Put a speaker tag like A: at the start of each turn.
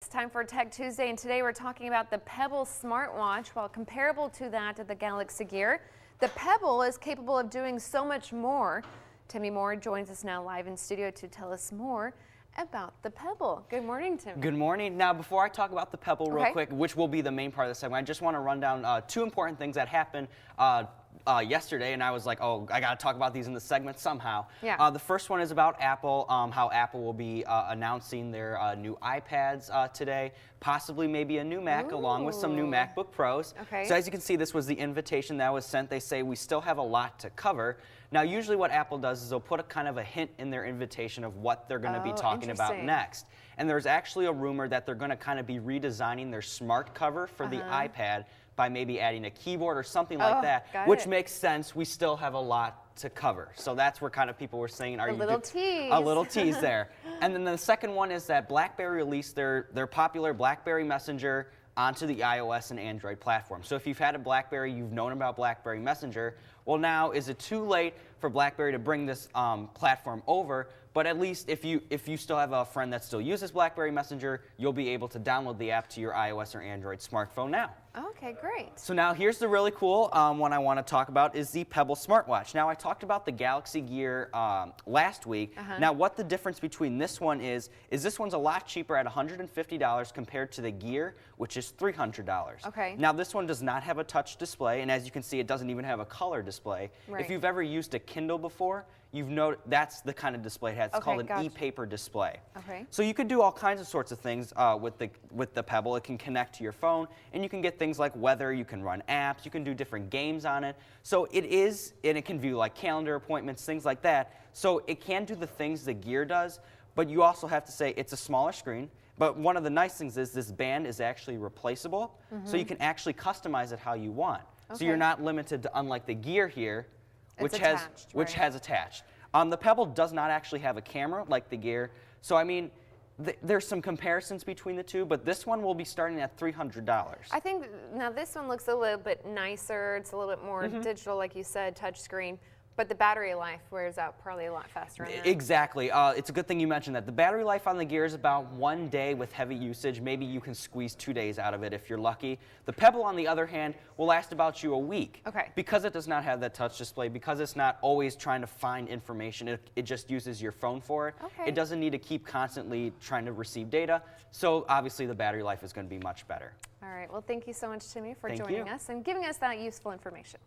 A: It's time for Tech Tuesday, and today we're talking about the Pebble smartwatch. While comparable to that of the Galaxy Gear, the Pebble is capable of doing so much more. Timmy Moore joins us now live in studio to tell us more about the Pebble. Good morning, Tim.
B: Good morning. Now, before I talk about the Pebble real quick, which will be the main part of the segment, I just want to run down two important things that happened yesterday, and I was like, oh, I got to talk about these in the segment somehow.
A: Yeah.
B: The first one is about Apple, how Apple will be announcing their new iPads today, possibly maybe a new Mac along with some new MacBook Pros.
A: Okay.
B: So as you can see, this was the invitation that was sent. They say we still have a lot to cover. Now, usually what Apple does is they'll put a kind of a hint in their invitation of what they're going to be talking about next. And there's actually a rumor that they're going to kind of be redesigning their smart cover for the iPad by maybe adding a keyboard or something like that, which makes sense. We still have a lot to cover. So that's where kind of people were saying, are you
A: little tease.
B: A little tease there. And then the second one is that Blackberry released their popular Blackberry Messenger onto the iOS and Android platform. So if you've had a Blackberry, you've known about Blackberry Messenger. Well, now, is it too late for Blackberry to bring this platform over? But at least if you still have a friend that still uses Blackberry Messenger, you'll be able to download the app to your iOS or Android smartphone now.
A: Okay, great.
B: So now here's the really cool one I want to talk about is the Pebble smartwatch. Now, I talked about the Galaxy Gear last week. Now, what the difference between this one is this one's a lot cheaper at $150 compared to the Gear, which is $300.
A: Okay.
B: Now, this one does not have a touch display, and as you can see, it doesn't even have a color display.
A: Right.
B: If you've ever used a Kindle before, you've noticed that's the kind of display it has. It's called an e-paper display.
A: Okay.
B: So you could do all kinds of sorts of things with the Pebble. It can connect to your phone, and you can get things like weather. You can run apps. You can do different games on it. So it can view like calendar appointments, things like that. So it can do the things the Gear does, but you also have to say it's a smaller screen. But one of the nice things is this band is actually replaceable, so you can actually customize it how you want. So you're not limited to, unlike the Gear here, which has attached. The Pebble does not actually have a camera like the Gear. So I mean, there's some comparisons between the two, but this one will be starting at $300.
A: I think now this one looks a little bit nicer. It's a little bit more digital, like you said, touchscreen. But the battery life wears out probably a lot faster on that.
B: Exactly. It's a good thing you mentioned that. The battery life on the Gear is about 1 day with heavy usage. Maybe you can squeeze 2 days out of it if you're lucky. The Pebble, on the other hand, will last about you a week.
A: Okay.
B: Because it does not have that touch display, because it's not always trying to find information, it just uses your phone for it.
A: Okay.
B: It doesn't need to keep constantly trying to receive data. So obviously the battery life is going to be much better.
A: All right. Well, thank you so much, Timmy, for joining us and giving us that useful information.